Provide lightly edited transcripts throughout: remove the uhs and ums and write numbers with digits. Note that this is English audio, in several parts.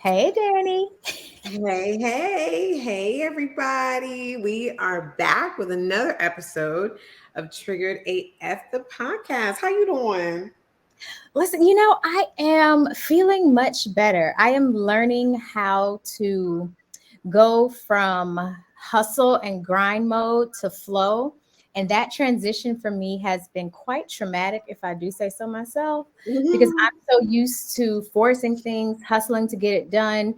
Hey, Danny. Hey, everybody. We are back with another episode of Triggered AF, the podcast. How you doing? Listen, I am feeling much better. I am learning how to go from hustle and grind mode to flow. And that transition for me has been quite traumatic, if I do say so myself, because Mhm. I'm so used to forcing things, hustling to get it done.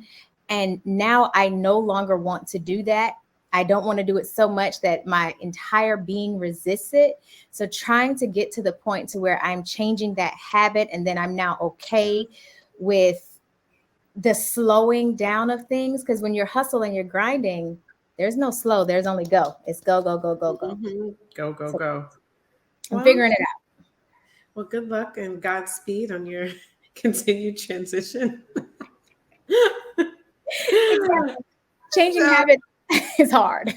And now I no longer want to do that. I don't want to do it so much that my entire being resists it. So trying to get to the point to where I'm changing that habit and then I'm now okay with the slowing down of things, because when you're hustling, you're grinding, there's no slow, there's only go. It's go, go, go, go, go. Go, go, So go. I'm Well, figuring it well, good luck and Godspeed on your continued transition. out. Exactly. Changing So, habits is hard.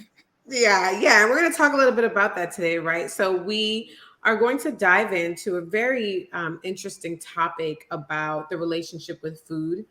yeah. And we're going to talk a little bit about that today, right? So, we are going to dive into a very interesting topic about the relationship with food.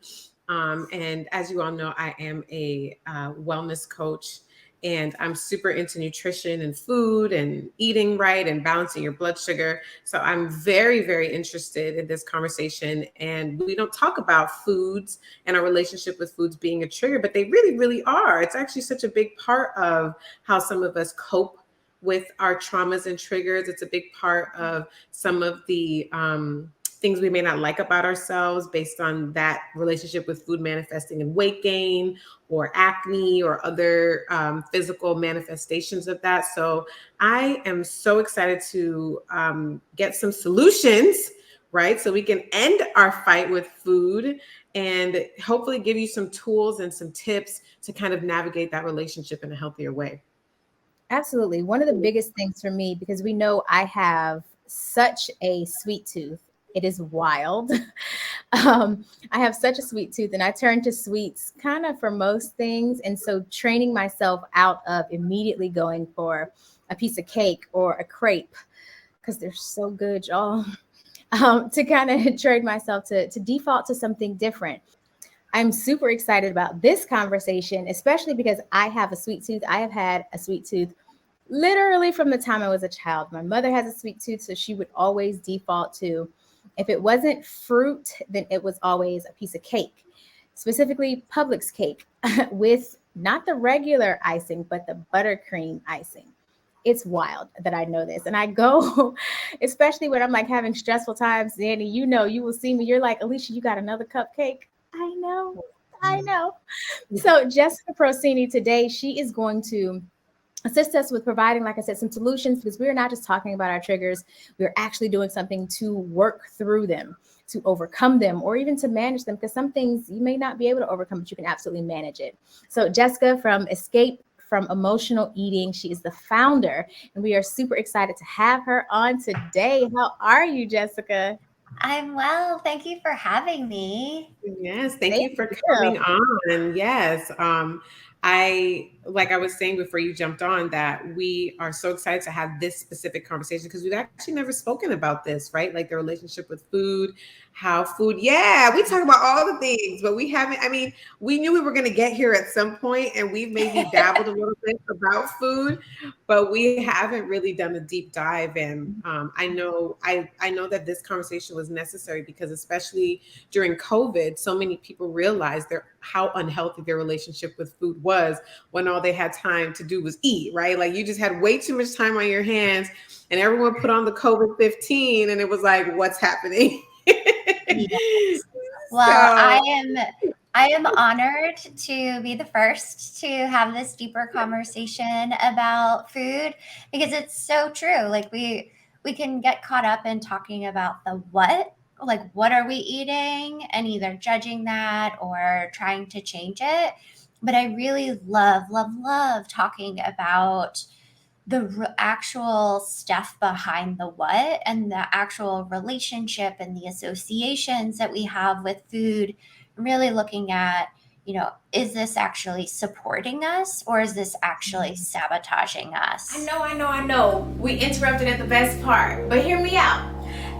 And as you all know, I am a wellness coach and I'm super into nutrition and food and eating right and balancing your blood sugar. So I'm very, very interested in this conversation. And we don't talk about foods and our relationship with foods being a trigger, but they really, really are. It's actually such a big part of how some of us cope with our traumas and triggers. It's a big part of some of the things we may not like about ourselves based on that relationship with food manifesting in weight gain or acne or other physical manifestations of that. So I am so excited to get some solutions, right? So we can end our fight with food and hopefully give you some tools and some tips to kind of navigate that relationship in a healthier way. Absolutely. One of the biggest things for me, because we know I have such a sweet tooth, it is wild. I have such a sweet tooth, and I turn to sweets kind of for most things. And so, training myself out of immediately going for a piece of cake or a crepe, because they're so good, y'all, to kind of train myself to default to something different. I'm super excited about this conversation, especially because I have a sweet tooth. I have had a sweet tooth literally from the time I was a child. My mother has a sweet tooth, so she would always default to, if it wasn't fruit, then it was always a piece of cake, specifically Publix cake with not the regular icing, but the buttercream icing. It's wild that I know this. And I go, especially when I'm like having stressful times, Danny, you will see me. You're like, Alicia, you got another cupcake? I know. I know. So Jessica Procini today, she is going to assist us with providing, like I said, some solutions, because we're not just talking about our triggers. We're actually doing something to work through them, to overcome them, or even to manage them, because some things you may not be able to overcome, but you can absolutely manage it. So Jessica from Escape from Emotional Eating, she is the founder, and we are super excited to have her on today. How are you, Jessica? I'm well. Thank you for having me. Yes, thank Thank you for you. coming on. Yes, I like I was saying before you jumped on that we are so excited to have this specific conversation because we've actually never spoken about this, right? Like the relationship with food, how food. Yeah, we talk about all the things, but we haven't. I mean, we knew we were going to get here at some point, and we've maybe dabbled a little bit about food, but we haven't really done a deep dive. And I know that this conversation was necessary because especially during COVID, so many people realized how unhealthy their relationship with food was when all they had time to do was eat, right? Like you just had way too much time on your hands and everyone put on the COVID-19 and it was like, what's happening? Yes. Well, So I am honored to be the first to have this deeper conversation about food because it's so true. Like we can get caught up in talking about the what, like what are we eating and either judging that or trying to change it. But I really love talking about the actual stuff behind the what and the actual relationship and the associations that we have with food, really looking at, is this actually supporting us or is this actually sabotaging I us? know, I know, I know. We interrupted at the best part, but hear me out.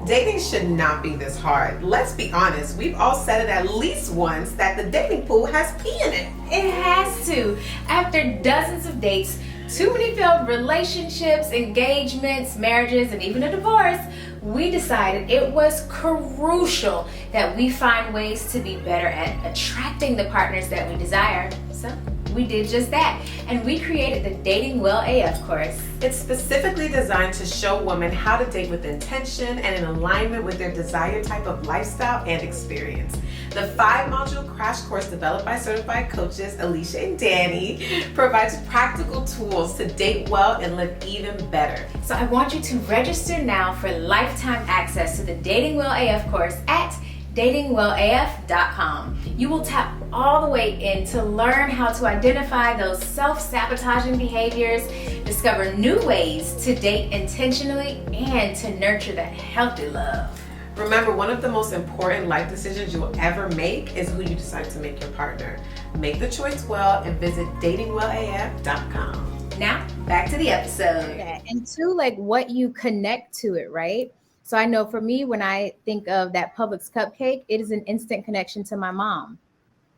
Dating should not be this hard. Let's be honest. We've all said it at least once that the dating pool has pee in it. It has to. After dozens of dates, too many failed relationships, engagements, marriages, and even a divorce, we decided it was crucial that we find ways to be better at attracting the partners that we desire. So we did just that, and we created the Dating Well AF course. It's specifically designed to show women how to date with intention and in alignment with their desired type of lifestyle and experience. The 5-module crash course developed by certified coaches Alicia and Danny provides practical tools to date well and live even better. So I want you to register now for lifetime access to the Dating Well AF course at datingwellaf.com. You will tap all the way in to learn how to identify those self-sabotaging behaviors, discover new ways to date intentionally, and to nurture that healthy love. Remember, one of the most important life decisions you will ever make is who you decide to make your partner. Make the choice well and visit datingwellaf.com. Now, back to the episode. Okay. And two, like what you connect to it, right? So I know for me, when I think of that Publix cupcake, it is an instant connection to my mom.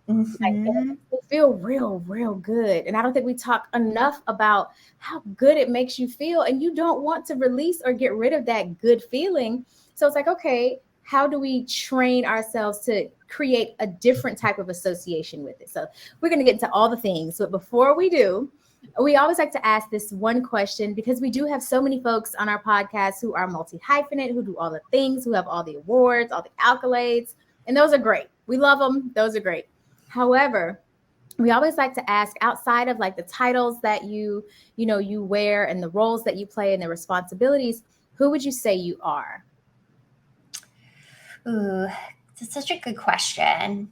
Mm-hmm. Like, it makes me feel real good. And I don't think we talk enough about how good it makes you feel. And you don't want to release or get rid of that good feeling. So it's like, okay, how do we train ourselves to create a different type of association with it? So we're going to get into all the things. But before we do, we always like to ask this one question, because we do have so many folks on our podcast who are multi-hyphenate, who do all the things, who have all the awards, all the accolades, and those are great. We love them. Those are great. However, we always like to ask, outside of like the titles that you wear and the roles that you play and the responsibilities, who would you say you are? Ooh, that's such a good question.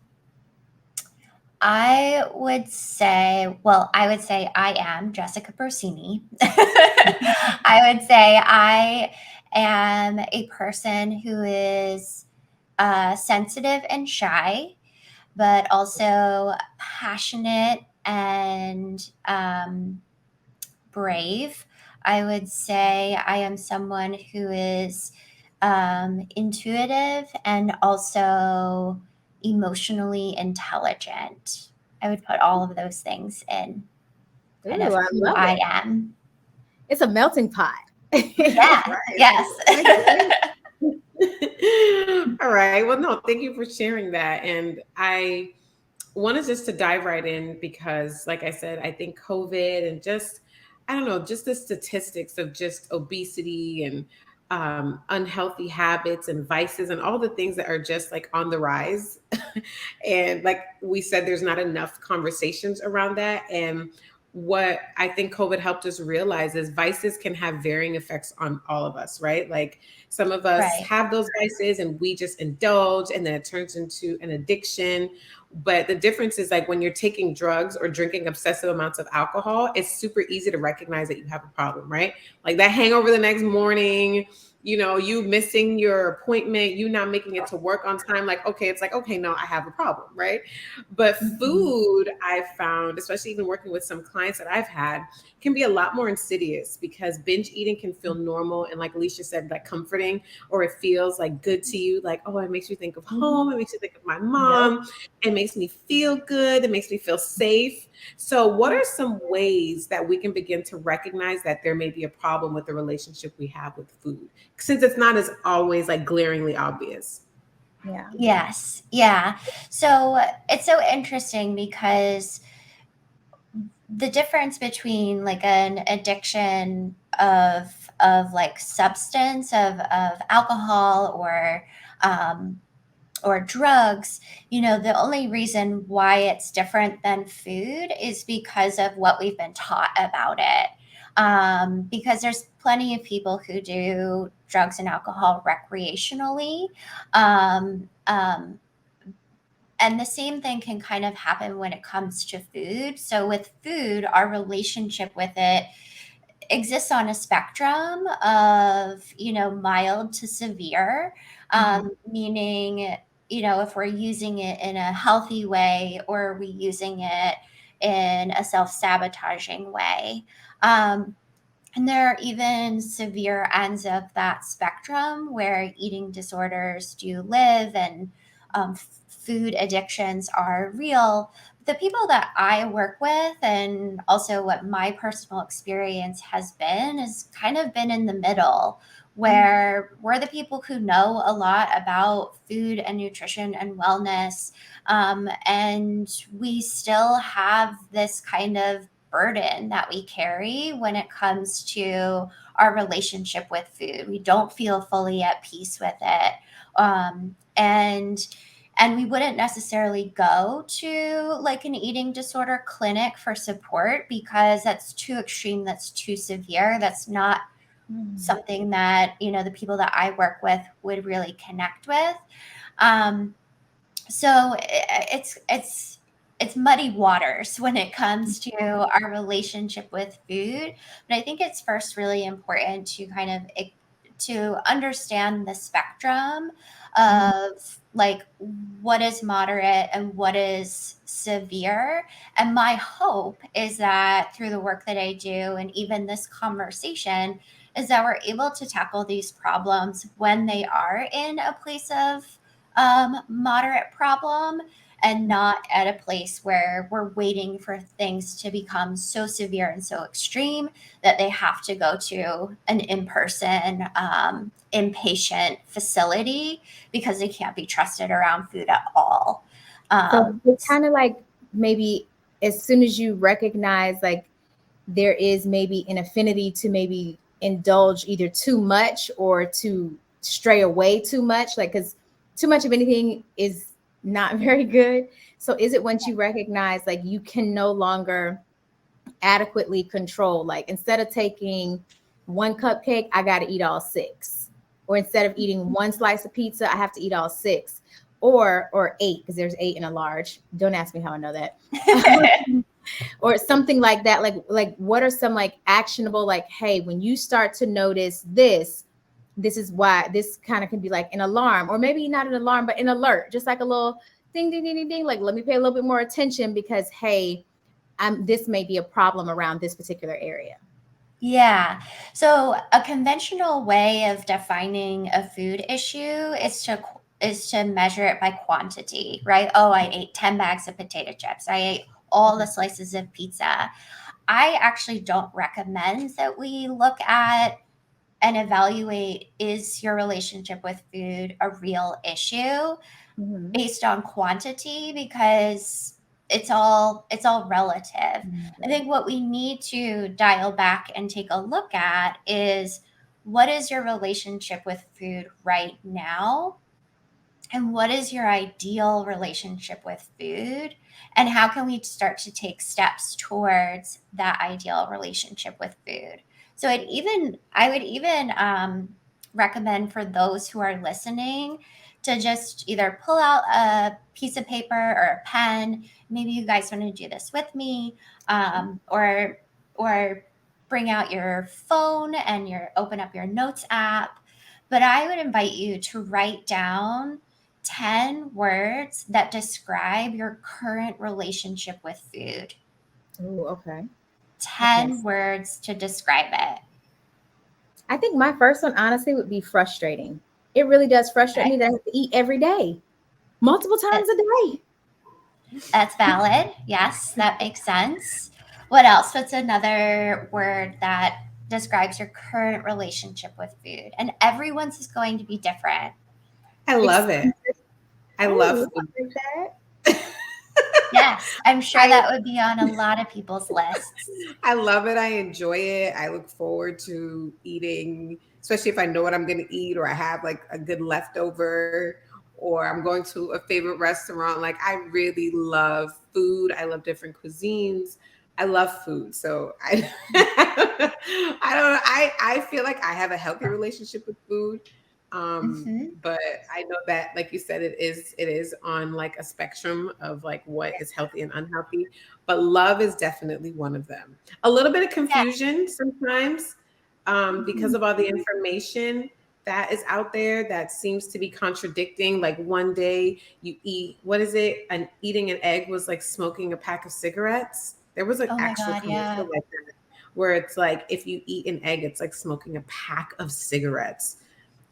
I would say I am Jessica Procini. I would say I am a person who is sensitive and shy, but also passionate and brave. I would say I am someone who is intuitive and also emotionally intelligent. I would put all of those things in kind of who I am. It's a melting pot. Yeah. Right. Yes. All right. Well, no, thank you for sharing that. And I wanted just to dive right in because, like I said, I think COVID and just the statistics of just obesity and unhealthy habits and vices and all the things that are just like on the rise. And like we said, there's not enough conversations around that. And what I think COVID helped us realize is vices can have varying effects on all of us, right? Like some of us have those vices and we just indulge and then it turns into an addiction. But the difference is like when you're taking drugs or drinking obsessive amounts of alcohol, it's super easy to recognize that you have a problem, right? Like that hangover the next morning, you missing your appointment, you not making it to work on time. Like, okay, it's like, okay, no, I have a problem, right? But food, I've found, especially even working with some clients that I've had, can be a lot more insidious because binge eating can feel normal and, like Alicia said, like comforting, or it feels like good to you. Like, oh, it makes you think of home. It makes you think of my mom. It makes me feel good. It makes me feel safe. So what are some ways that we can begin to recognize that there may be a problem with the relationship we have with food, since it's not as always like glaringly obvious? Yeah. Yes. Yeah. So it's so interesting because the difference between like an addiction of like substance of alcohol or drugs, the only reason why it's different than food is because of what we've been taught about it. Because there's plenty of people who do drugs and alcohol recreationally. And the same thing can kind of happen when it comes to food. So with food, our relationship with it exists on a spectrum of, mild to severe, meaning, if we're using it in a healthy way or are we using it in a self-sabotaging way. And there are even severe ends of that spectrum where eating disorders do live, and food addictions are real. The people that I work with, and also what my personal experience has been, is kind of been in the middle, where we're the people who know a lot about food and nutrition and wellness. And we still have this kind of burden that we carry when it comes to our relationship with food. We don't feel fully at peace with it. And we wouldn't necessarily go to like an eating disorder clinic for support because that's too extreme, that's too severe, that's not something that, you know, the people that I work with would really connect with. So it's muddy waters when it comes to our relationship with food. But I think it's first really important to kind of to understand the spectrum of like what is moderate and what is severe. And my hope is that through the work that I do and even this conversation is that we're able to tackle these problems when they are in a place of moderate problem, and not at a place where we're waiting for things to become so severe and so extreme that they have to go to an in-person inpatient facility because they can't be trusted around food at all. So it's kind of like maybe as soon as you recognize like there is maybe an affinity to maybe indulge either too much or to stray away too much, like because too much of anything is not very good. So is it once you recognize like you can no longer adequately control, like instead of taking one cupcake, I got to eat all six, or instead of eating one slice of pizza, I have to eat all six, or eight, because there's eight in a large. Don't ask me how I know that. Or something like that. Like what are some like actionable, like, hey, when you start to notice this is why, this kind of can be like an alarm, or maybe not an alarm but an alert, just like a little ding ding ding ding ding, like let me pay a little bit more attention because hey, this may be a problem around this particular area. Yeah. So a conventional way of defining a food issue is to measure it by quantity, right? Oh, I ate 10 bags of potato chips. I ate all the slices of pizza. I actually don't recommend that we look at and evaluate, is your relationship with food a real issue Mm-hmm. based on quantity, because it's all relative. I think what we need to dial back and take a look at is, what is your relationship with food right now, and what is your ideal relationship with food, and how can we start to take steps towards that ideal relationship with food. So I would even recommend for those who are listening to just either pull out a piece of paper or a pen. Maybe you guys want to do this with me, or bring out your phone and open up your notes app. But I would invite you to write down 10 words that describe your current relationship with food. Oh, okay. Okay. 10 words to describe it. I think my first one honestly would be frustrating. It really does frustrate Okay. me that I have to eat every day, multiple That, times a day. that's valid. Yes, that makes sense. What else? What's another word that describes your current relationship with food? And everyone's is going to be different. I love it. Expensive. I I love love food. that. Yes, I'm sure I that would be on a lot of people's lists. I love it. I enjoy it. I look forward to eating, especially if I know what I'm going to eat or I have like a good leftover or I'm going to a favorite restaurant. Like I really love food. I love different cuisines. I love food. So I I don't I feel like I have a healthy relationship with food. Hmm. But I know that like you said it is on like a spectrum of like what is healthy and unhealthy, but love is definitely one of them. A little bit of Yeah. confusion sometimes because Mhm. of all the information that is out there that seems to be contradicting. Like one day you eat, what is it? And eating an egg was like smoking a pack of cigarettes. There was an Oh my actual God. Yeah. commercial like that where it's like if you eat an egg, it's like smoking a pack of cigarettes.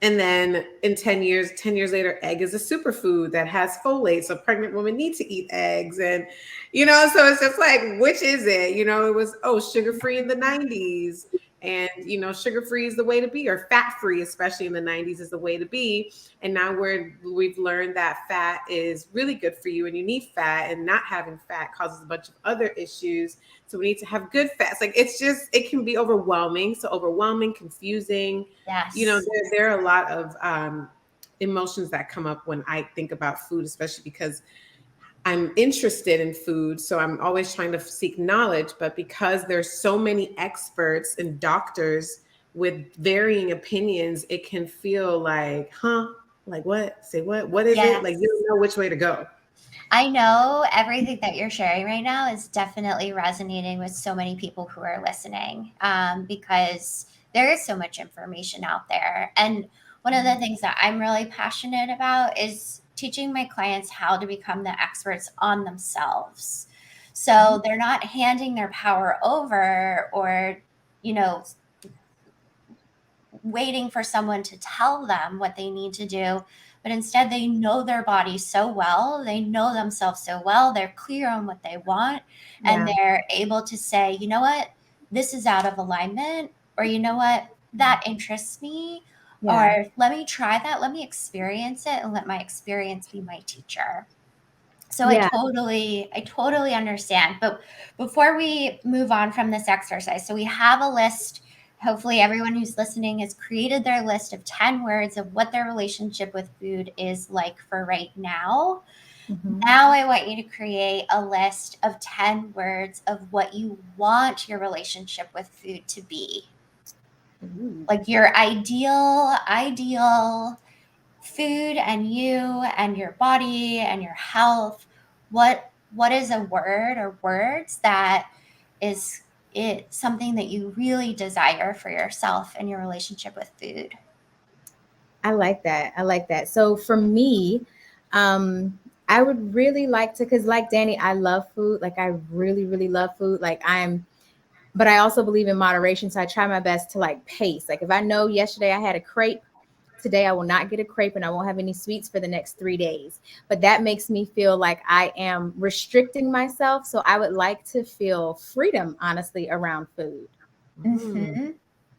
And then in 10 years later, egg is a superfood that has folate. So pregnant women need to eat eggs. And, so it's just like, which is it? It was, sugar free in the 90s. And, sugar free is the way to be, or fat free, especially in the 90s, is the way to be. And now we've learned that fat is really good for you and you need fat, and not having fat causes a bunch of other issues. So we need to have good fats. Like it can be overwhelming. So overwhelming, confusing. Yes. There are a lot of emotions that come up when I think about food, especially because I'm interested in food. So I'm always trying to seek knowledge. But because there's so many experts and doctors with varying opinions, it can feel like, like what? Say what? What is it? Like you don't know which way to go. I know everything that you're sharing right now is definitely resonating with so many people who are listening, because there is so much information out there. And one of the things that I'm really passionate about is teaching my clients how to become the experts on themselves. So they're not handing their power over, or, waiting for someone to tell them what they need to do, but instead they know their body so well, they know themselves so well, they're clear on what they want, and they're able to say, you know what, this is out of alignment, or you know what, that interests me, or let me try that, let me experience it, and let my experience be my teacher. So I totally understand. But before we move on from this exercise, so we have a list. Hopefully everyone who's listening has created their list of 10 words of what their relationship with food is like for right now. Now I want you to create a list of 10 words of what you want your relationship with food to be. Like your ideal food, and you and your body and your health. What is a word or words that is it something that you really desire for yourself and your relationship with food? I like that. I like that. So for me, I would really like to, because like Danny, I love food. Like I really, really love food. But I also believe in moderation. So I try my best to like pace. Like if I know yesterday I had a crepe, today I will not get a crepe and I won't have any sweets for the next 3 days. But that makes me feel like I am restricting myself. So I would like to feel freedom, honestly, around food.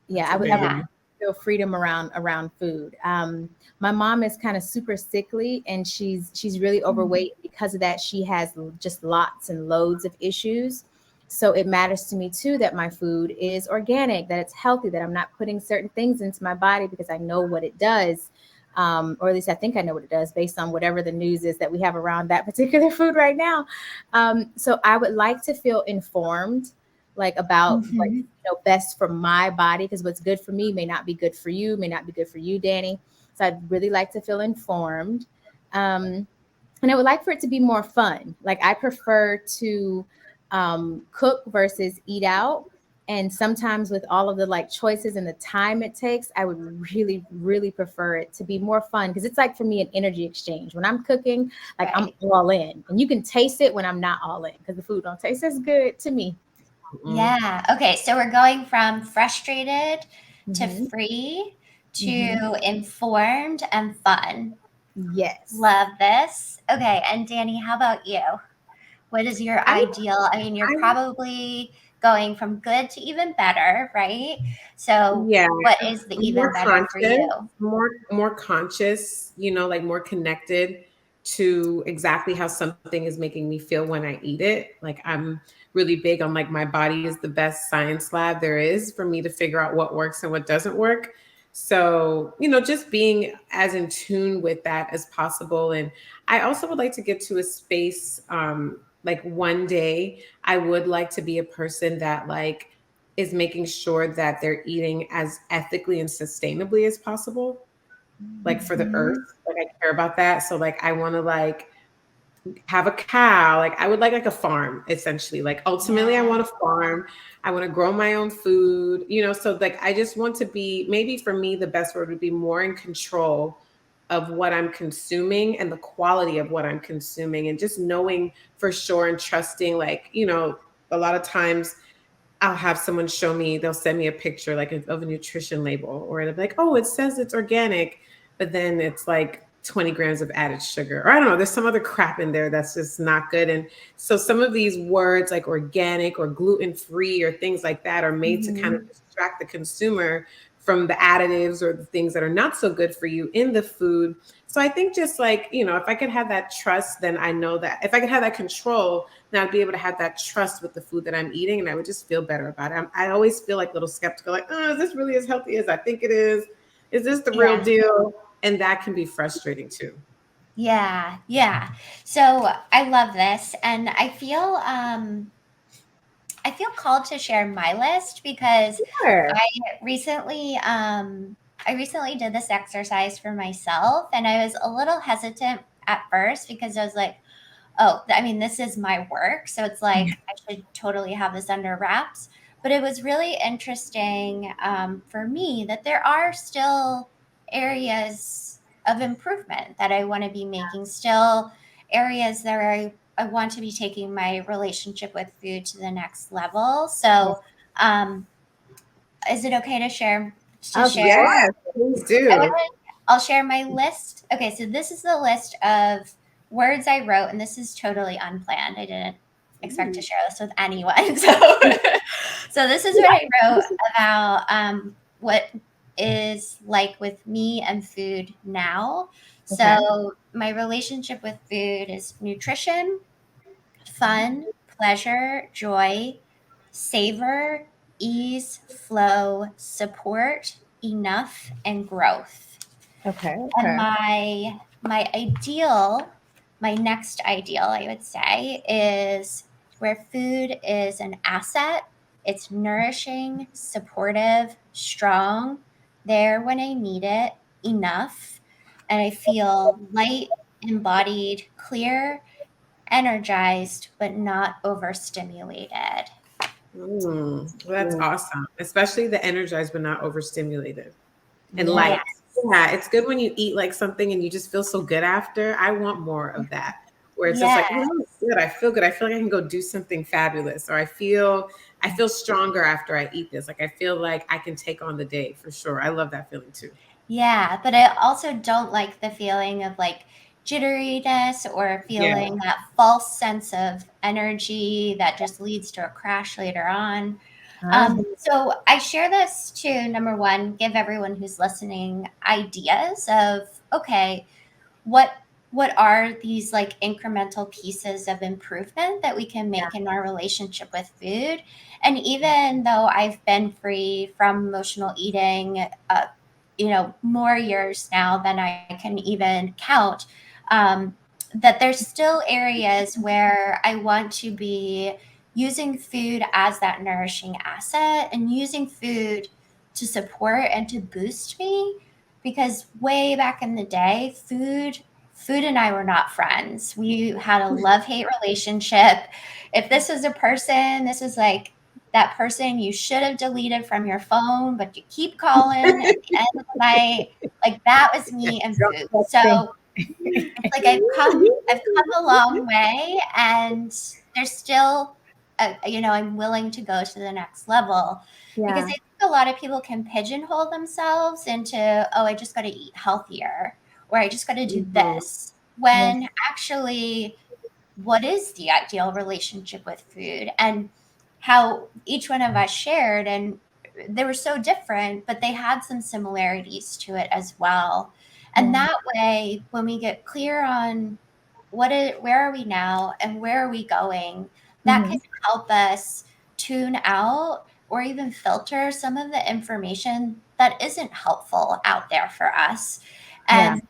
Yeah, I would feel freedom around food. My mom is kind of super sickly, and she's really overweight. Because of that, she has just lots and loads of issues. So it matters to me too that my food is organic, that it's healthy, that I'm not putting certain things into my body because I know what it does. Or at least I think I know what it does based on whatever the news is that we have around that particular food right now. So I would like to feel informed, like about what best for my body, because what's good for me may not be good for you, may not be good for you, Danny. So I'd really like to feel informed. And I would like for it to be more fun. Like I prefer to cook versus eat out. And sometimes with all of the like choices and the time it takes, I would really, really prefer it to be more fun, because it's like for me an energy exchange. When I'm cooking, like I'm all in, and you can taste it when I'm not all in because the food don't taste as good to me. Yeah. Okay. So we're going from frustrated to free to informed and fun. Yes. Love this. Okay. And Danny, how about you? What is your ideal? I mean, you're probably going from good to even better, right? So what is the even better for you? More conscious, like more connected to exactly how something is making me feel when I eat it. Like I'm really big on like my body is the best science lab there is for me to figure out what works and what doesn't work. So, just being as in tune with that as possible. And I also would like to get to a space, like one day I would like to be a person that like is making sure that they're eating as ethically and sustainably as possible, like for the earth. Like I care about that. So like I want to like have a cow. Like I would like a farm essentially. Like ultimately I want a farm. I want to grow my own food, so like I just want to be, maybe for me the best word would be more in control of what I'm consuming and the quality of what I'm consuming, and just knowing for sure and trusting, like, a lot of times I'll have someone show me, they'll send me a picture like of a nutrition label, or it'll be like, oh, it says it's organic, but then it's like 20 grams of added sugar. Or I don't know, there's some other crap in there that's just not good. And so some of these words like organic or gluten free or things like that are made to kind of Mhm. distract the consumer from the additives or the things that are not so good for you in the food. So I think just like, if I could have that trust, then I know that if I could have that control, then I'd be able to have that trust with the food that I'm eating, and I would just feel better about it. I always feel like a little skeptical, like, oh, is this really as healthy as I think it is? Is this the real Yeah. deal? And that can be frustrating too. Yeah. Yeah. So I love this. And I feel called to share my list because Sure. I recently I recently did this exercise for myself, and I was a little hesitant at first because I was like, oh, I mean, this is my work, so it's like I should totally have this under wraps. But it was really interesting for me that there are still areas of improvement that I want to be making, still areas that I want to be taking my relationship with food to the next level. Yes. So, um, is it okay to share? To Of share, Yes, course. please I do. want I'll share my list. Okay, so this is the list of words I wrote, and this is totally unplanned. I didn't expect to Ooh. share this with anyone. So this is what I wrote about what is like with me and food now. Okay. So my relationship with food is nutrition, fun, pleasure, joy, savor, ease, flow, support, enough, and growth. Okay. And Okay. my ideal, my next ideal, I would say, is where food is an asset. It's nourishing, supportive, strong, there when I need it, enough, and I feel light, embodied, clear, energized, but not overstimulated. That's Ooh. awesome, especially the energized but not overstimulated and Yes. light. Yes. Yeah, it's good when you eat like something and you just feel so good after. I want more of that, where it's just Yeah. like, oh, that was good. I feel good. I feel like I can go do something fabulous, or I feel stronger after I eat this. Like I feel like I can take on the day for sure. I love that feeling too. Yeah, but I also don't like the feeling of like jitteriness or Yeah. feeling that false sense of energy that just leads to a crash later on. Uh, So I share this to number one, give everyone who's listening ideas of, okay, what what are these like incremental pieces of improvement that we can yeah. make in our relationship with food. And even though I've been free from emotional eating more years now than I can even count, that there's still areas where I want to be using food as that nourishing asset and using food to support and to boost me, because way back in the day, food and I were not friends. We had a love-hate relationship. If this was a person, this was like that person you should have deleted from your phone, but you keep calling at the end of the night. Like that was me and Drunk food. texting. So it's like I've come a long way, and there's still I'm willing to go to the next level, because I Yeah. think a lot of people can pigeonhole themselves into, oh, I just got to eat healthier, or I just got to do Mhm. this, Yes. when actually, what is the ideal relationship with food, and how each one of us shared, and they were so different, but they had some similarities to it as well. And Yeah. that way, when we get clear on where are we now and where are we going, that Hmm. can help us tune out or even filter some of the information that isn't helpful out there for us. Yeah. And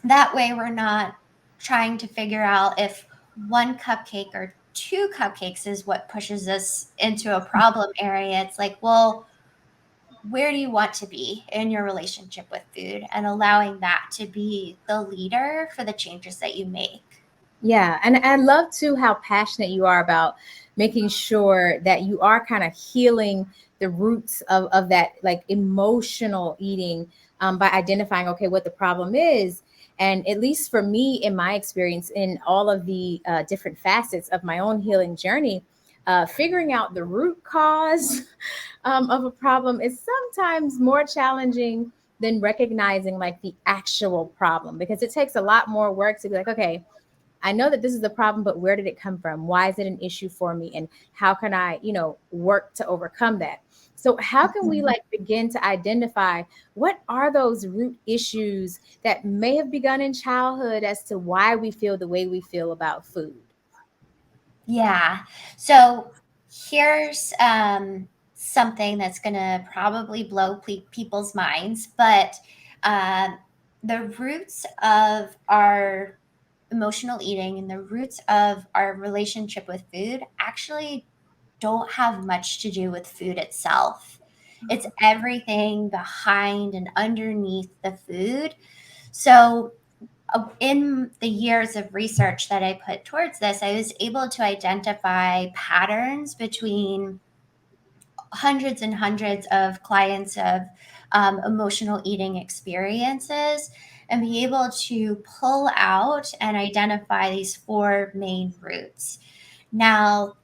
that way, we're not trying to figure out if one cupcake or two cupcakes is what pushes us into a problem area. It's like, well, where do you want to be in your relationship with food, and allowing that to be the leader for the changes that you make. Yeah, and I love too how passionate you are about making sure that you are kind of healing the roots of that like emotional eating, by identifying, okay, what the problem is. And at least for me, in my experience, in all of the different facets of my own healing journey, Figuring out the root cause of a problem is sometimes more challenging than recognizing like the actual problem, because it takes a lot more work to be like, okay, I know that this is the problem, but where did it come from? Why is it an issue for me? And how can I, work to overcome that? So how can we like begin to identify what are those root issues that may have begun in childhood as to why we feel the way we feel about food? Yeah. So here's something that's going to probably blow people's minds, but um, the roots of our emotional eating and the roots of our relationship with food actually don't have much to do with food itself. It's everything behind and underneath the food. So in the years of research that I put towards this, I was able to identify patterns between hundreds and hundreds of clients of emotional eating experiences and be able to pull out and identify these four main roots. Now,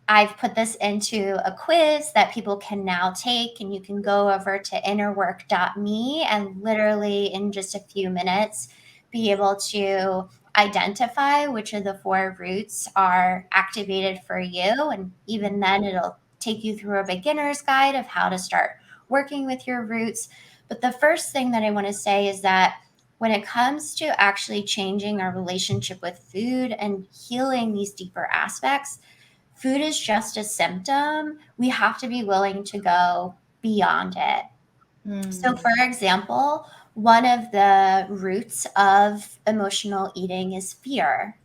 I've put this into a quiz that people can now take, and you can go over to innerwork.me and literally in just a few minutes be able to identify which of the four roots are activated for you. And even then, it'll take you through a beginner's guide of how to start working with your roots. But the first thing that I want to say is that when it comes to actually changing our relationship with food and healing these deeper aspects, food is just a symptom. We have to be willing to go beyond it. So, Mm. for example, one of the roots of emotional eating is fear.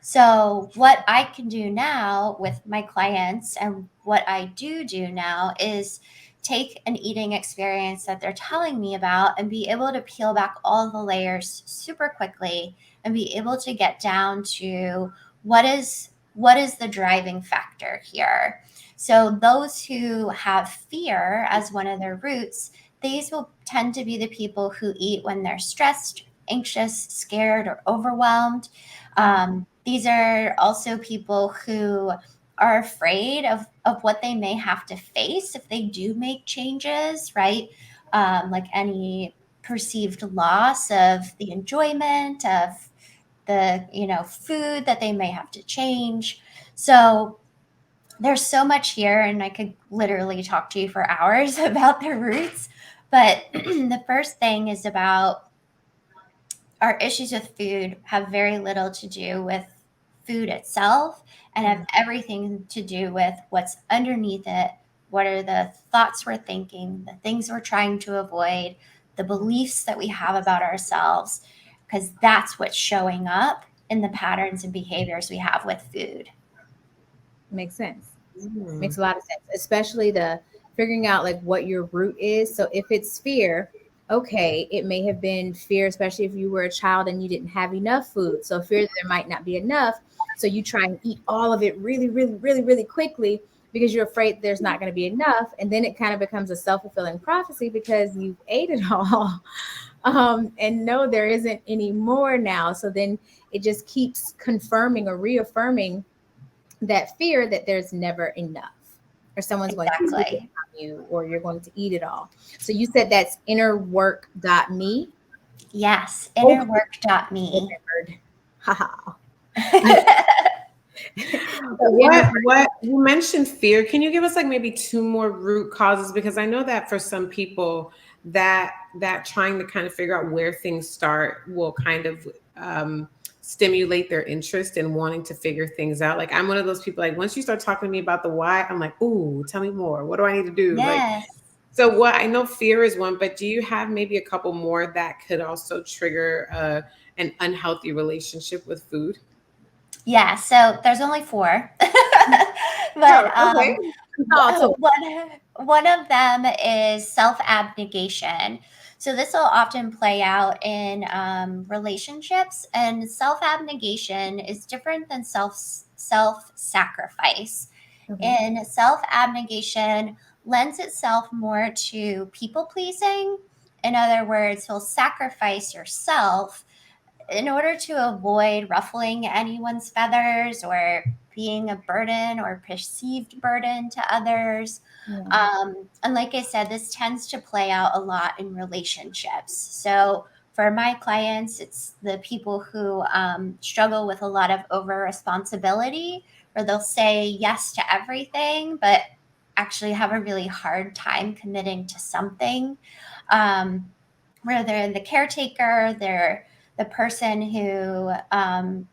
So, what I can do now with my clients and what I do now is take an eating experience that they're telling me about and be able to peel back all the layers super quickly and be able to get down to what is the driving factor here. So those who have fear as one of their roots, these will tend to be the people who eat when they're stressed, anxious, scared, or overwhelmed. These are also people who are afraid of what they may have to face if they do make changes, right? Like any perceived loss of the enjoyment of the food that they may have to change. So there's so much here, and I could literally talk to you for hours about the roots. But the first thing is about our issues with food have very little to do with food itself and have everything to do with what's underneath it. What are the thoughts we're thinking, the things we're trying to avoid, the beliefs that we have about ourselves, because that's what's showing up in the patterns and behaviors we have with food. Makes sense. Mm. Makes a lot of sense, especially the figuring out like what your root is. So if it's fear, okay, it may have been fear, especially if you were a child and you didn't have enough food. So fear that there might not be enough. So you try and eat all of it really, really, really, really quickly because you're afraid there's not going to be enough. And then it kind of becomes a self-fulfilling prophecy because you ate it all. And no, there isn't any more now. So then it just keeps confirming or reaffirming that fear that there's never enough, or someone's going to take it Exactly. from you, or you're going to eat it all. So you said that's innerwork.me. Yes, Okay, innerwork.me. word. Haha. So innerwork. What you mentioned fear. Can you give us like maybe two more root causes? Because I know that for some people that trying to kind of figure out where things start will kind of stimulate their interest in wanting to figure things out. Like I'm one of those people, like once you start talking to me about the why, I'm like, ooh, tell me more. What do I need to do? Like, Yes. so what I know fear is one, but do you have maybe a couple more that could also trigger an unhealthy relationship with food? Yeah, so there's only four. Oh, But okay. Also, one of them is self abnegation. So this will often play out in relationships, and self abnegation is different than self sacrifice. okay. And self abnegation lends itself more to people pleasing. In other words, you'll sacrifice yourself in order to avoid ruffling anyone's feathers or being a burden or perceived burden to others. Yeah. And like I said, this tends to play out a lot in relationships. So for my clients, it's the people who struggle with a lot of over responsibility, where they'll say yes to everything, but actually have a really hard time committing to something. Um, where they're the caretaker, they're the person who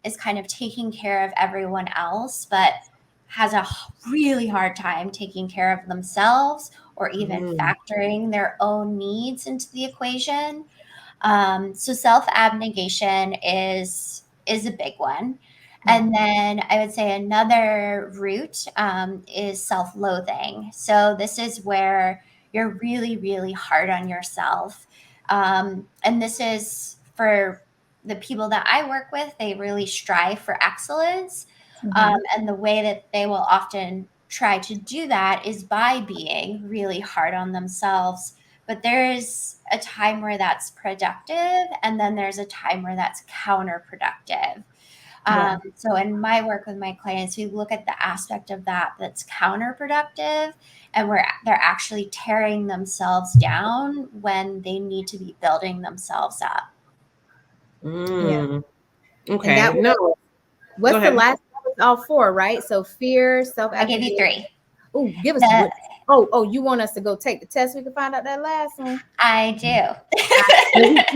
is kind of taking care of everyone else, but has a really hard time taking care of themselves or even Mm. factoring their own needs into the equation. So self abnegation is a big one. Yeah. And then I would say another root is self loathing. So this is where you're really, really hard on yourself. And this is for the people that I work with, they really strive for excellence. Mhm. And the way that they will often try to do that is by being really hard on themselves. But there's a time where that's productive, and then there's a time where that's counterproductive. Yeah. So in my work with my clients, we look at the aspect of that that's counterproductive, and where they're actually tearing themselves down when they need to be building themselves up. Yeah. Mm. And Okay. that was, No, go what's the ahead. last? That was all four, right? So fear, self I gave you abnegation. three. Oh, give us The what? Oh, you want us to go take the test? We can find out that last one. I Here we do. go.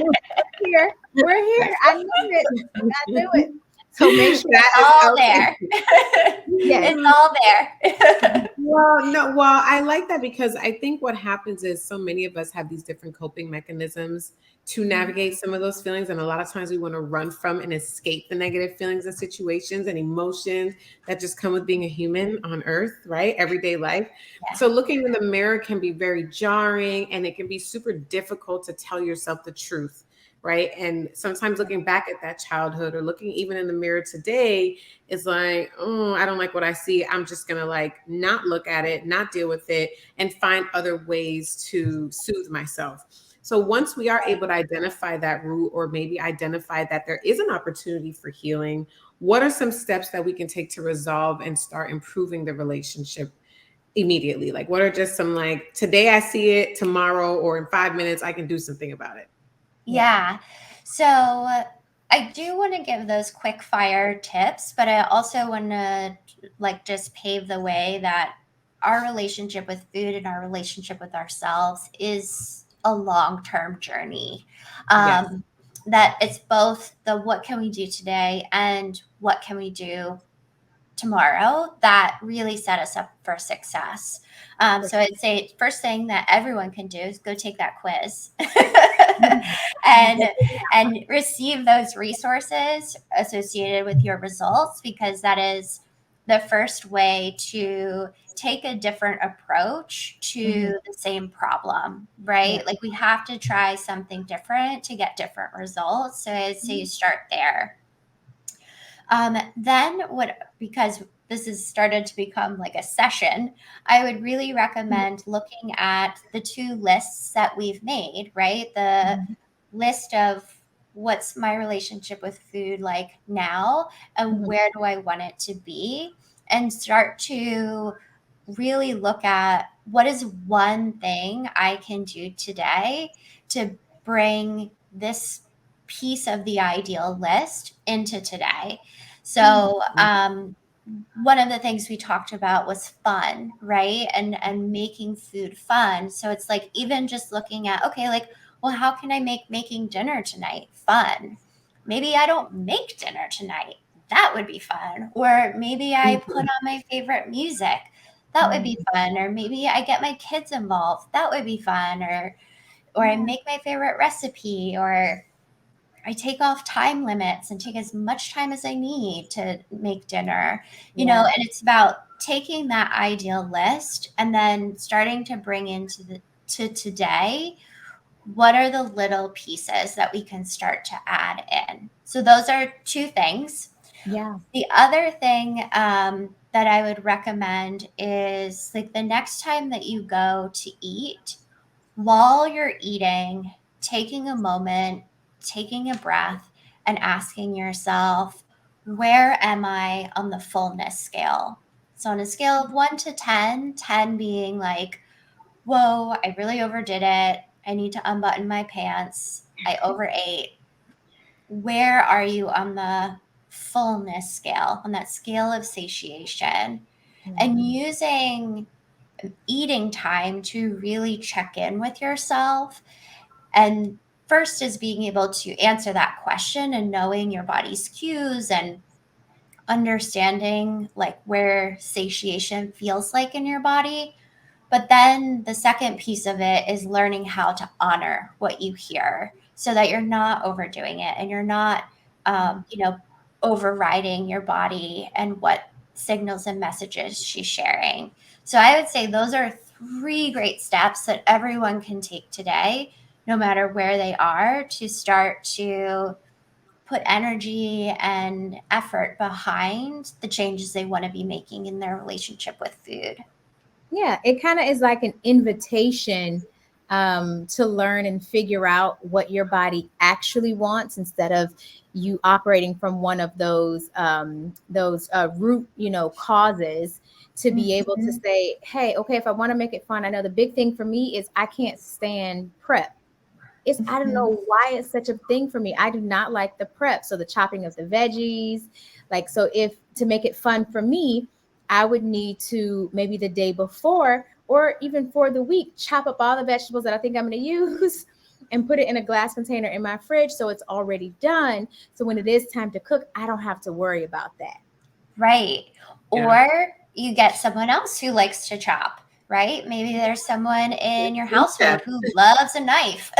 We're here. We're here. I knew it. I knew it. So make sure. That is All okay. there. Yes. It's all there. Well, no, well, I like that because I think what happens is so many of us have these different coping mechanisms to navigate some of those feelings. And a lot of times we want to run from and escape the negative feelings and situations and emotions that just come with being a human on earth, right? Everyday life. Yeah. So looking in the mirror can be very jarring and it can be super difficult to tell yourself the truth. Right. And sometimes looking back at that childhood or looking even in the mirror today, is like, oh, I don't like what I see. I'm just going to like not look at it, not deal with it, and find other ways to soothe myself. So once we are able to identify that root or maybe identify that there is an opportunity for healing, what are some steps that we can take to resolve and start improving the relationship immediately? Like, what are just some like, today I see it, tomorrow or in 5 minutes, I can do something about it? Yeah. So I do want to give those quick fire tips, but I also want to like just pave the way that our relationship with food and our relationship with ourselves is a long-term journey. Yes. That it's both the what can we do today and what can we do tomorrow that really set us up for success. So I'd say first thing that everyone can do is go take that quiz and receive those resources associated with your results, because that is the first way to take a different approach to the same problem, right? Yeah. Like we have to try something different to get different results. So I'd say you start there. Then what, because this has started to become like a session, I would really recommend looking at the two lists that we've made, right? The list of what's my relationship with food like now and Mhm. where do I want it to be, and start to really look at what is one thing I can do today to bring this piece of the ideal list into today. So, one of the things we talked about was fun, right? And making food fun. So it's like even just looking at, okay, like, well, how can I make making dinner tonight fun? Maybe I don't make dinner tonight. That would be fun. Or maybe I put on my favorite music. That would be fun. Or maybe I get my kids involved. That would be fun. Or I make my favorite recipe, or I take off time limits and take as much time as I need to make dinner, Yeah. and it's about taking that ideal list and then starting to bring into to today, what are the little pieces that we can start to add in? So those are two things. Yeah. The other thing that I would recommend is like the next time that you go to eat, while you're eating, taking a moment, taking a breath, and asking yourself, where am I on the fullness scale? So on a scale of 1 to 10, 10 being like, whoa, I really overdid it. I need to unbutton my pants. I overate. Where are you on the fullness scale, on that scale of satiation? And using eating time to really check in with yourself. And first is being able to answer that question and knowing your body's cues and understanding like where satiation feels like in your body. But then the second piece of it is learning how to honor what you hear so that you're not overdoing it and you're not, overriding your body and what signals and messages she's sharing. So I would say those are three great steps that everyone can take today, no matter where they are, to start to put energy and effort behind the changes they want to be making in their relationship with food. Yeah, it kind of is like an invitation to learn and figure out what your body actually wants instead of you operating from one of those root causes, to be able to Mhm. say, hey, okay, if I want to make it fun, I know the big thing for me is I can't stand prep. I don't Mhm. know why it's such a thing for me. I do not like the prep. So the chopping of the veggies, like, so if to make it fun for me, I would need to maybe the day before or even for the week chop up all the vegetables that I think I'm going to use and put it in a glass container in my fridge so it's already done. So when it is time to cook, I don't have to worry about that. Right. Yeah. Or you get someone else who likes to chop, right? Maybe there's someone in your Food chef. household who loves a knife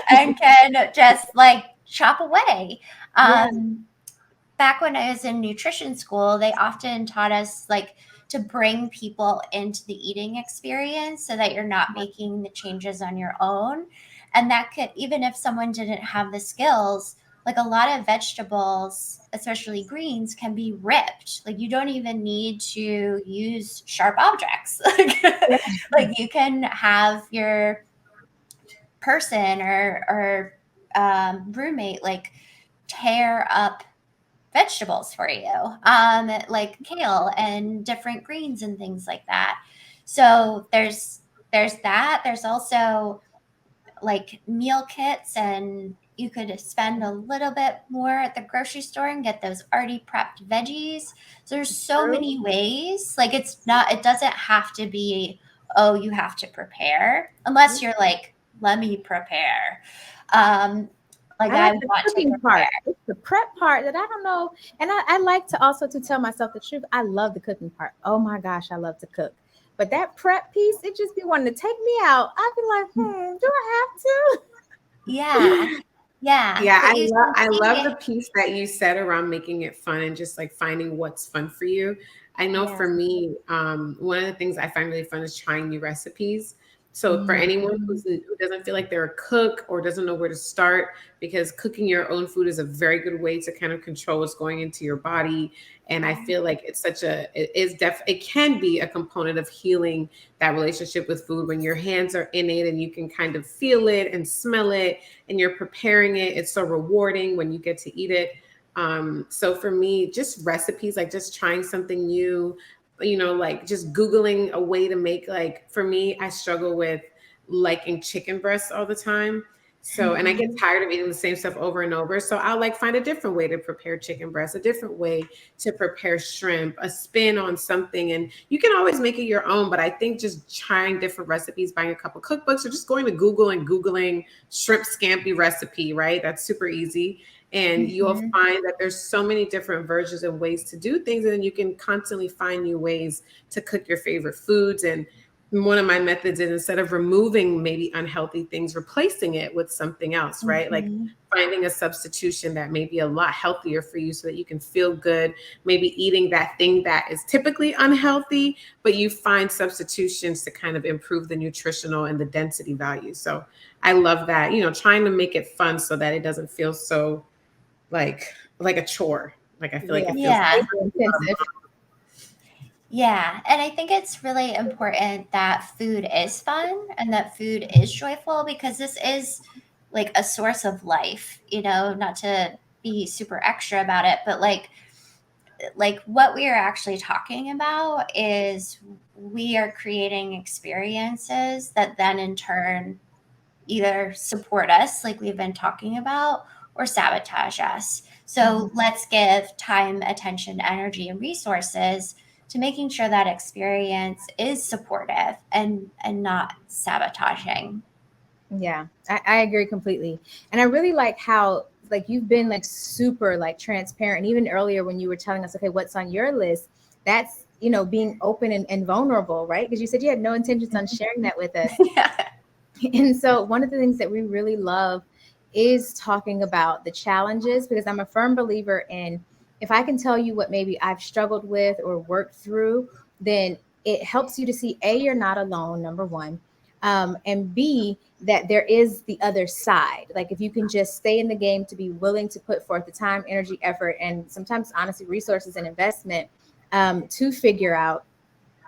and can just like chop away. Yeah. Back when I was in nutrition school, they often taught us like to bring people into the eating experience so that you're not making the changes on your own. And that could, even if someone didn't have the skills, like a lot of vegetables, especially greens, can be ripped. Like you don't even need to use sharp objects. Yeah. Like you can have your person or roommate like tear up vegetables for you, like kale and different greens and things like that. So there's that. There's also like meal kits, and you could spend a little bit more at the grocery store and get those already prepped veggies. So there's so True. many ways. Like it doesn't have to be, oh, you have to prepare unless you're like, let me prepare. Like I I like the want to cooking prepare. part. It's the prep part that I don't know. And I like to also to tell myself the truth. I love the cooking part. Oh my gosh, I love to cook. But that prep piece, it just be wanting to take me out. I'd be like, do I have Yeah. to? Yeah, Yeah, but you I love see, the piece that you said around making it fun and just like finding what's fun for you. I know Yeah. for me, one of the things I find really fun is trying new recipes. So for anyone Mhm. who doesn't feel like they're a cook or doesn't know where to start, because cooking your own food is a very good way to kind of control what's going into your body. And I feel like it's such a it can be a component of healing that relationship with food when your hands are in it and you can kind of feel it and smell it and you're preparing it. It's so rewarding when you get to eat it. So for me, just recipes, like just trying something new, like just Googling a way to make, like, for me, I struggle with liking chicken breasts all the time. So, and I get Mhm. tired of eating the same stuff over and over. So I'll like find a different way to prepare chicken breast, a different way to prepare shrimp, a spin on something. And you can always make it your own. But I think just trying different recipes, buying a couple cookbooks, or just going to Google and Googling shrimp scampi recipe, right? That's super easy. And you'll Mhm. find that there's so many different versions and ways to do things. And then you can constantly find new ways to cook your favorite foods. And one of my methods is, instead of removing maybe unhealthy things, replacing it with something else, right? Like Mhm. finding a substitution that may be a lot healthier for you so that you can feel good, maybe eating that thing that is typically unhealthy, but you find substitutions to kind of improve the nutritional and the density value. So I love that, trying to make it fun so that it doesn't feel so like a chore. Like I feel like Yeah. it feels Yeah. Labor intensive. Yeah. And I think it's really important that food is fun and that food is joyful because this is like a source of life, not to be super extra about it, but like what we are actually talking about is we are creating experiences that then in turn either support us like we've been talking about or sabotage us. So let's give time, attention, energy, and resources to making sure that experience is supportive and not sabotaging. Yeah, I agree completely. And I really like how like you've been like super like transparent. Even earlier when you were telling us, okay, what's on your list, that's being open and vulnerable, right? Because you said you had no intentions on sharing that with us. Yeah. And so one of the things that we really love is talking about the challenges, because I'm a firm believer in, if I can tell you what maybe I've struggled with or worked through, then it helps you to see, A, you're not alone, number one. And B, that there is the other side. Like if you can just stay in the game, to be willing to put forth the time, energy, effort, and sometimes honestly resources and investment, to figure out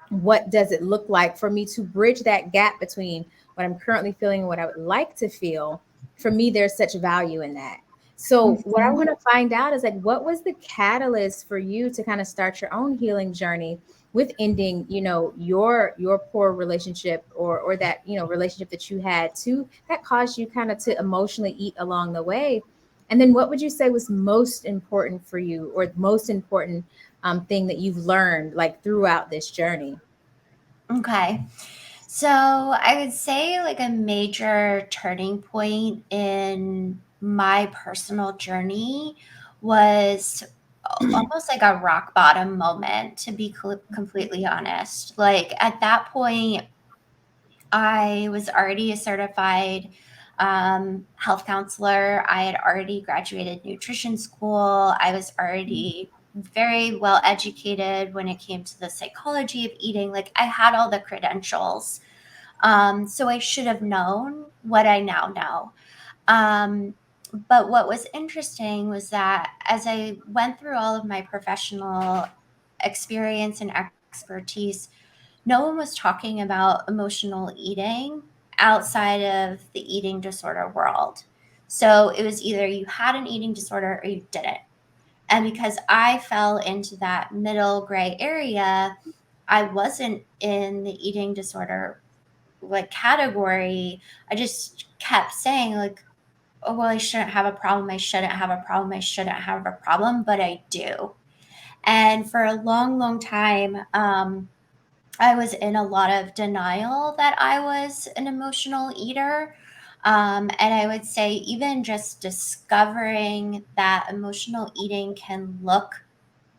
what does it look like for me to bridge that gap between what I'm currently feeling and what I would like to feel. For me, there's such value in that. So what I want to find out is like, what was the catalyst for you to kind of start your own healing journey with ending, your poor relationship, or that, relationship that you had to, that caused you kind of to emotionally eat along the way. And then what would you say was most important for you, or most important thing that you've learned like throughout this journey? Okay. So I would say like a major turning point in my personal journey was almost like a rock bottom moment, to be completely honest. Like at that point, I was already a certified health counselor. I had already graduated nutrition school. I was already very well educated when it came to the psychology of eating. Like I had all the credentials. So I should have known what I now know. Um, but what was interesting was that as I went through all of my professional experience and expertise, no one was talking about emotional eating outside of the eating disorder world. So it was either you had an eating disorder or you didn't. And because I fell into that middle gray area, I wasn't in the eating disorder like category. I just kept saying like, oh well, I shouldn't have a problem. I shouldn't have a problem. I shouldn't have a problem, but I do. And for a long, long time, I was in a lot of denial that I was an emotional eater. And I would say, even just discovering that emotional eating can look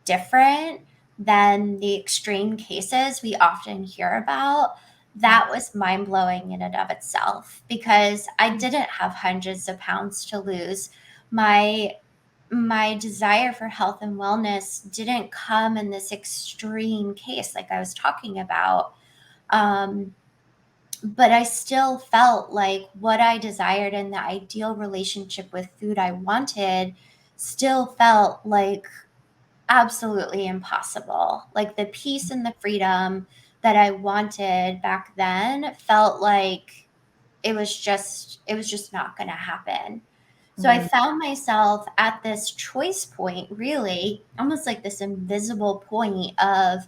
different than the extreme cases we often hear about, that was mind blowing in and of itself, because I didn't have hundreds of pounds to lose. My desire for health and wellness didn't come in this extreme case like I was talking about. Um, but I still felt like what I desired in the ideal relationship with food I wanted still felt like absolutely impossible. Like the peace and the freedom that I wanted back then felt like it was just not going to happen. So I Mm, found myself at this choice point, really almost like this invisible point of,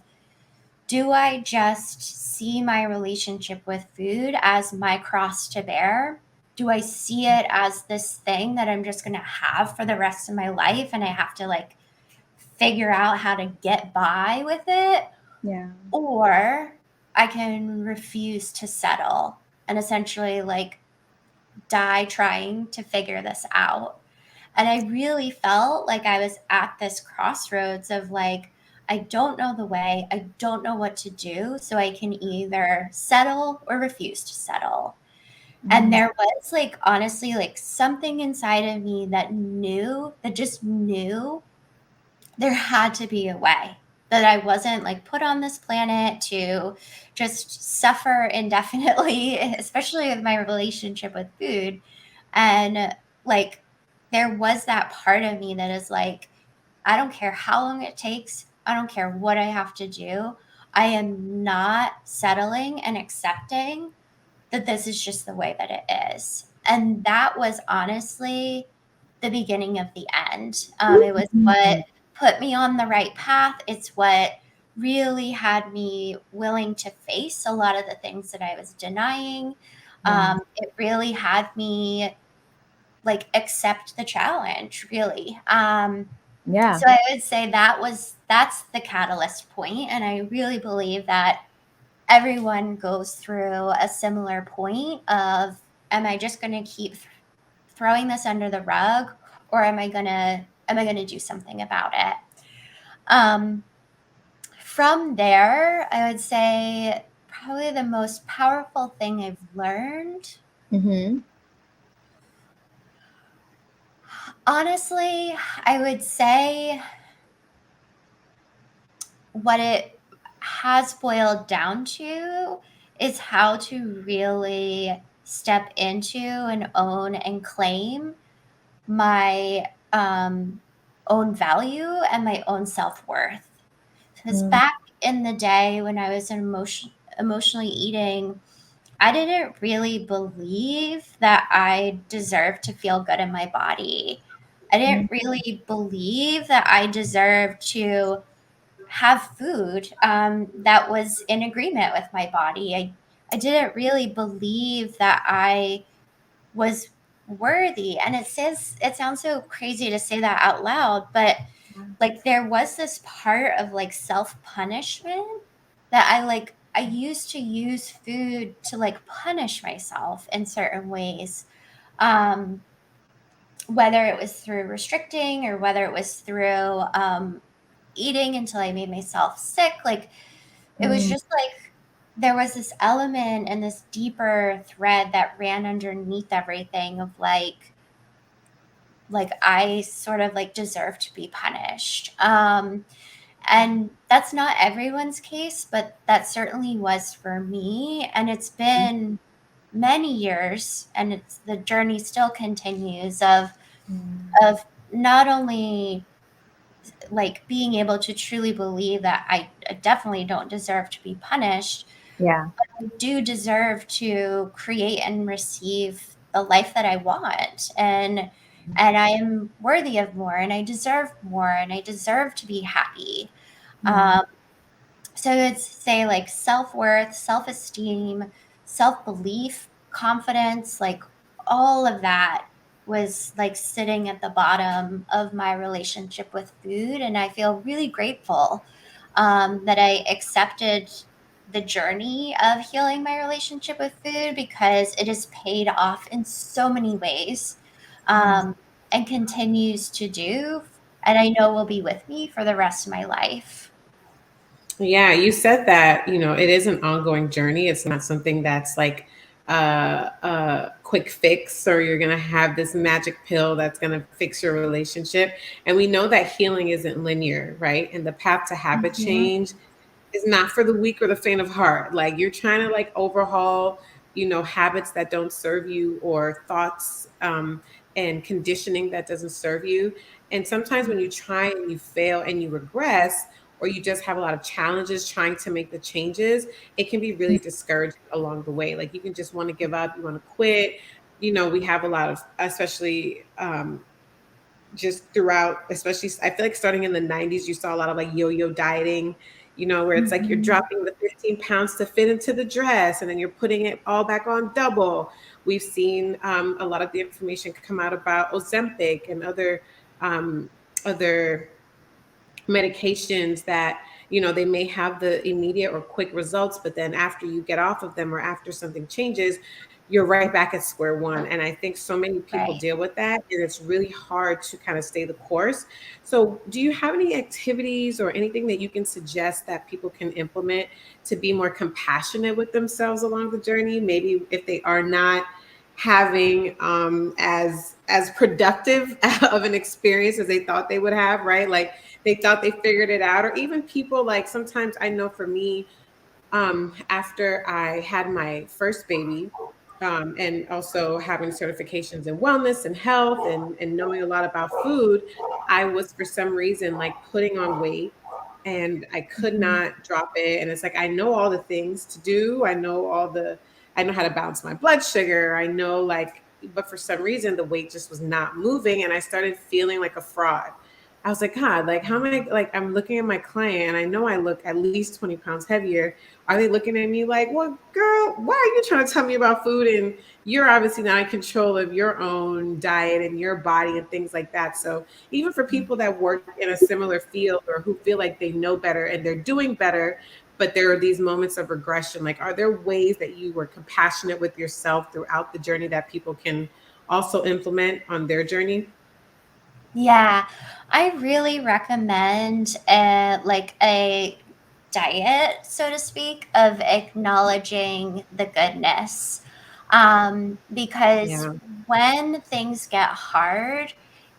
do I just see my relationship with food as my cross to bear? Do I see it as this thing that I'm just going to have for the rest of my life and I have to like figure out how to get by with it? yeah. Or I can refuse to settle and essentially like die trying to figure this out. And I really felt like I was at this crossroads of like, I don't know the way, I don't know what to do. So I can either settle or refuse to settle. And Mm, there was like, honestly, like something inside of me that knew, that just knew there had to be a way, that I wasn't like put on this planet to just suffer indefinitely, especially with my relationship with food. And like, there was that part of me that is like, I don't care how long it takes. I don't care what I have to do. I am not settling and accepting that this is just the way that it is. And that was honestly the beginning of the end. It was what Mhm. put me on the right path. It's what really had me willing to face a lot of the things that I was denying. Yeah. It really had me like accept the challenge, really. Yeah. So I would say that's the catalyst point, and I really believe that everyone goes through a similar point of, am I just going to keep throwing this under the rug, or am I going to do something about it? Um, from there, I would say probably the most powerful thing I've learned, Hmm. honestly, I would say what it has boiled down to is how to really step into and own and claim my own value and my own self-worth. Because back in the day when I was emotionally eating, I didn't really believe that I deserved to feel good in my body. I didn't really believe that I deserved to have food that was in agreement with my body. I didn't really believe that I was worthy. And it sounds so crazy to say that out loud, but like there was this part of like self-punishment that I used to use food to like punish myself in certain ways. Um, whether it was through restricting or whether it was through eating until I made myself sick. Like it was just like there was this element and this deeper thread that ran underneath everything of like I sort of like deserve to be punished. And that's not everyone's case, but that certainly was for me. And it's been many years, and it's the journey still continues of not only like being able to truly believe that I definitely don't deserve to be punished. Yeah. I do deserve to create and receive the life that I want, and I am worthy of more, and I deserve more, and I deserve to be happy. Mm. Um, so it's say like self-worth, self-esteem, self-belief, confidence, like all of that was like sitting at the bottom of my relationship with food, and I feel really grateful that I accepted the journey of healing my relationship with food because it has paid off in so many ways, um, and continues to do, and I know will be with me for the rest of my life. Yeah, you said that, it is an ongoing journey. It's not something that's like a quick fix, or you're going to have this magic pill that's going to fix your relationship. And we know that healing isn't linear, right? And the path to habit Mhm. change is not for the weak or the faint of heart. Like you're trying to like overhaul, habits that don't serve you, or thoughts and conditioning that doesn't serve you. And sometimes when you try and you fail and you regress, or you just have a lot of challenges trying to make the changes, it can be really discouraging along the way. Like you can just want to give up, you want to quit. We have a lot of, especially just throughout, especially I feel like starting in the 90s, you saw a lot of like yo-yo dieting, where it's like you're Mhm. dropping the 15 pounds to fit into the dress and then you're putting it all back on double. We've seen a lot of the information come out about Ozempic and other medications that they may have the immediate or quick results, but then after you get off of them or after something changes, you're right back at square one. And I think so many people Right. deal with that, and it's really hard to kind of stay the course. So do you have any activities or anything that you can suggest that people can implement to be more compassionate with themselves along the journey, maybe if they are not having as productive of an experience as they thought they would have, right? Like they thought they figured it out. Or even people, like sometimes I know for me, after I had my first baby, and also having certifications in wellness and health, and knowing a lot about food, I was for some reason like putting on weight, and I could Mhm. not drop it. And it's like I know all the things to do. I know how to balance my blood sugar. I know like but for some reason the weight just was not moving, and I started feeling like a fraud. I was like, God, like, how am I, like, I'm looking at my client and I know I look at least 20 pounds heavier. Are they looking at me like, well, girl, why are you trying to tell me about food? And you're obviously not in control of your own diet and your body and things like that. So even for people that work in a similar field or who feel like they know better and they're doing better, but there are these moments of regression, like, are there ways that you were compassionate with yourself throughout the journey that people can also implement on their journey? Yeah, I really recommend like a diet, so to speak, of acknowledging the goodness. Because Yeah. when things get hard,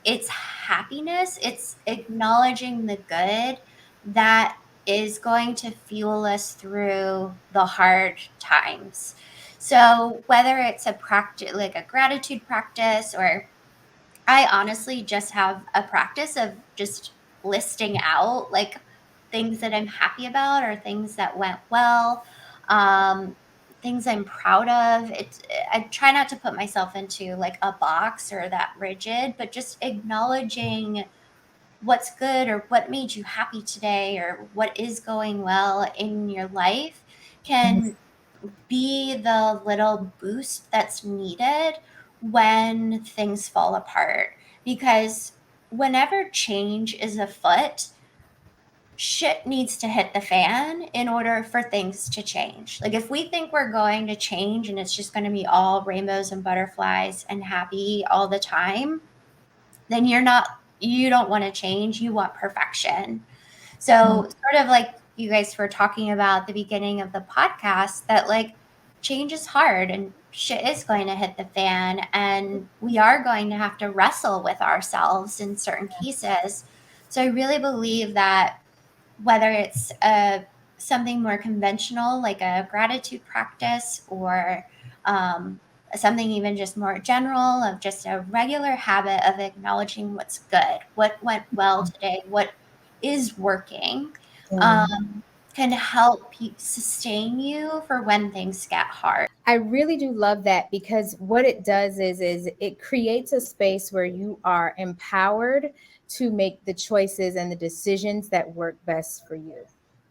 it's happiness, it's acknowledging the good that is going to fuel us through the hard times. So whether it's a practice, like a gratitude practice, or I honestly just have a practice of just listing out like things that I'm happy about or things that went well, um, things I'm proud of. I try not to put myself into like a box or that rigid, but just acknowledging what's good or what made you happy today or what is going well in your life can be the little boost that's needed when things fall apart. Because whenever change is afoot, shit needs to hit the fan in order for things to change. Like, if we think we're going to change and it's just going to be all rainbows and butterflies and happy all the time, then you don't want to change. You want perfection. So, sort of like you guys were talking about at the beginning of the podcast, that like change is hard and shit is going to hit the fan, and we are going to have to wrestle with ourselves in certain cases. So, I really believe that whether it's something more conventional like a gratitude practice, or um, something even just more general of just a regular habit of acknowledging what's good, what went well today, what is working, Yeah. um, can help sustain you for when things get hard. I really do love that, because what it does is it creates a space where you are empowered to make the choices and the decisions that work best for you.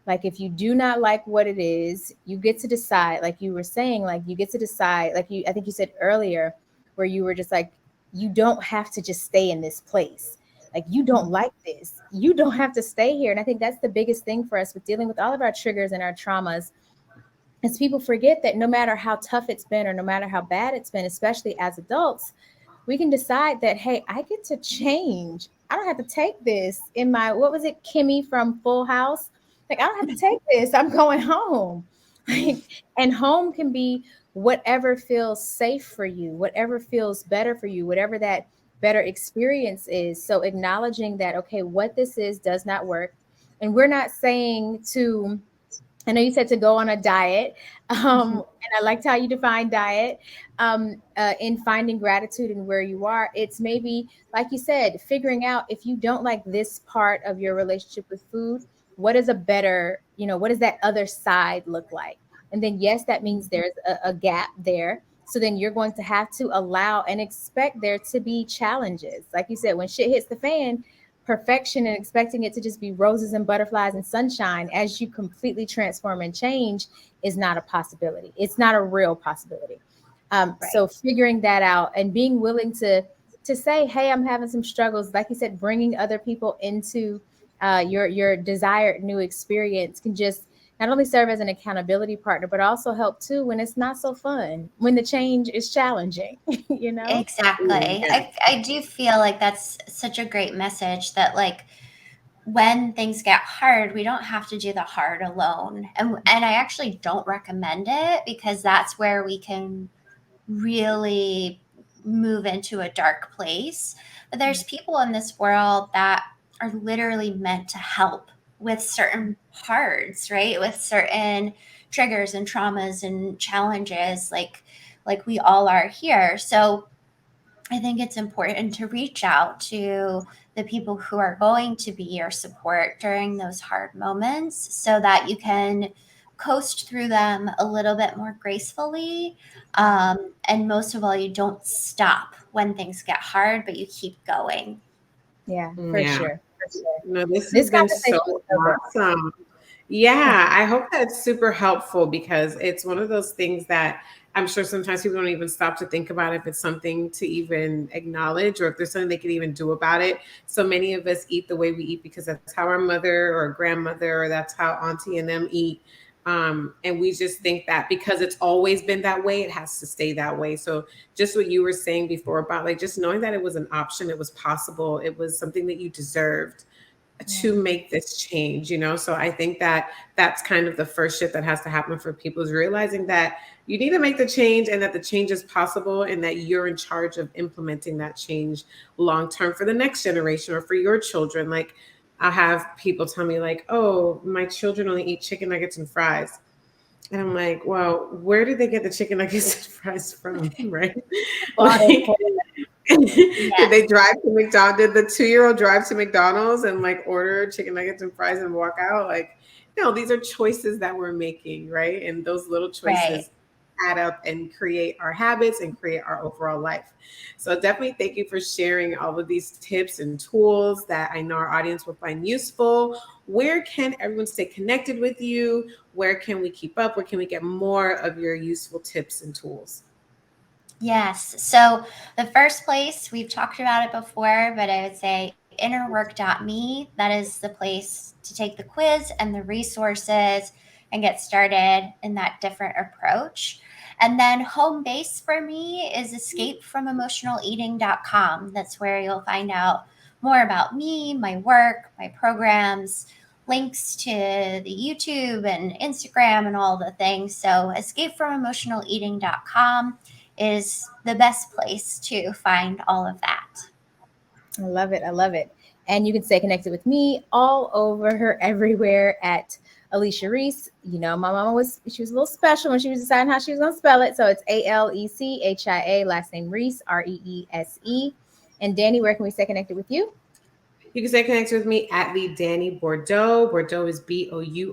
Like, if you do not like what it is, you get to decide, like you were saying, like you get to decide, like you, I think you said earlier, where you were just like, you don't have to just stay in this place. Like, you don't like this, you don't have to stay here. And I think that's the biggest thing for us with dealing with all of our triggers and our traumas, is people forget that no matter how tough it's been or no matter how bad it's been, especially as adults, we can decide that, hey, I get to change. I don't have to take this in my, what was it, Kimmy from Full House? Like, I don't have to take this. I'm going home. Like, and home can be whatever feels safe for you, whatever feels better for you, whatever that better experience is. So acknowledging that, okay, what this is does not work. And we're not saying to, I know you said to go on a diet, and I liked how you define diet. In finding gratitude and where you are, it's maybe, like you said, figuring out, if you don't like this part of your relationship with food, what is a better, what does that other side look like? And then, yes, that means there's a gap there. So then you're going to have to allow and expect there to be challenges. Like you said, when shit hits the fan, perfection and expecting it to just be roses and butterflies and sunshine as you completely transform and change is not a possibility. It's not a real possibility. Right. So figuring that out and being willing to say, hey, I'm having some struggles, like you said, bringing other people into your desired new experience can just not only serve as an accountability partner, but also help too when it's not so fun, when the change is challenging, you know? Exactly. Yeah. I do feel like that's such a great message that like when things get hard, we don't have to do the hard alone. And I actually don't recommend it, because that's where we can really move into a dark place. But there's people in this world that are literally meant to help with certain hards, right? With certain triggers and traumas and challenges, like we all are here. So I think it's important to reach out to the people who are going to be your support during those hard moments, so that you can coast through them a little bit more gracefully. And most of all, you don't stop when things get hard, but you keep going. Yeah, for Yeah. sure. For sure. No, this has This been so conversation was so good. awesome. Yeah, I hope that's super helpful because it's one of those things that I'm sure sometimes people don't even stop to think about if it's something to even acknowledge or if there's something they could even do about it. So many of us eat the way we eat because that's how our mother or grandmother or that's how auntie and them eat. And we just think that because it's always been that way, it has to stay that way. So just what you were saying before about like just knowing that it was an option, it was possible, it was something that you deserved Yeah. to make this change, you know? So I think that that's kind of the first shift that has to happen for people is realizing that you need to make the change and that the change is possible and that you're in charge of implementing that change long term for the next generation or for your children. Like I have people tell me like, "Oh, my children only eat chicken nuggets and fries." And I'm like, "Well, where did they get the chicken nuggets and fries from?" Right? Bought it Like for did they Yes. drive to McDonald's? Did the 2-year-old drive to McDonald's and like order chicken nuggets and fries and walk out? Like, no, these are choices that we're making, right? And those little Right. choices add up and create our habits and create our overall life. So definitely thank you for sharing all of these tips and tools that I know our audience will find useful. Where can everyone stay connected with you? Where can we keep up? Where can we get more of your useful tips and tools? Yes. So the first place, we've talked about it before, but I would say innerwork.me. That is the place to take the quiz and the resources and get started in that different approach. And then home base for me is escapefromemotionaleating.com. That's where you'll find out more about me, my work, my programs, links to the YouTube and Instagram and all the things. So escapefromemotionaleating.com is the best place to find all of that. I love it. I love it. And you can stay connected with me all over her everywhere at Alicia Reese. You know, my mama she was a little special when she was deciding how she was gonna spell it. So it's Alecchia, last name Reese, Reese. And Danny, where can we stay connected with you? You can stay connected with me at the Danny Bordeaux. Bordeaux is Bourdeau. You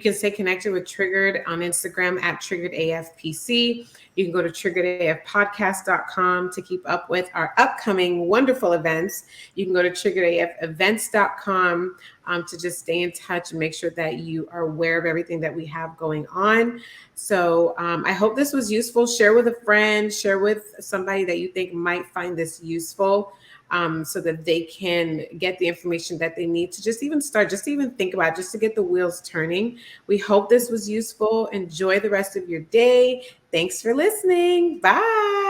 can stay connected with Triggered on Instagram at TriggeredAFPC. You can go to triggeredafpodcast.com to keep up with our upcoming wonderful events. You can go to triggeredafevents.com to just stay in touch and make sure that you are aware of everything that we have going on. So I hope this was useful. Share with a friend, share with somebody that you think might find this useful. So that they can get the information that they need to just even start, just to even think about, just to get the wheels turning. We hope this was useful. Enjoy the rest of your day. Thanks for listening. Bye.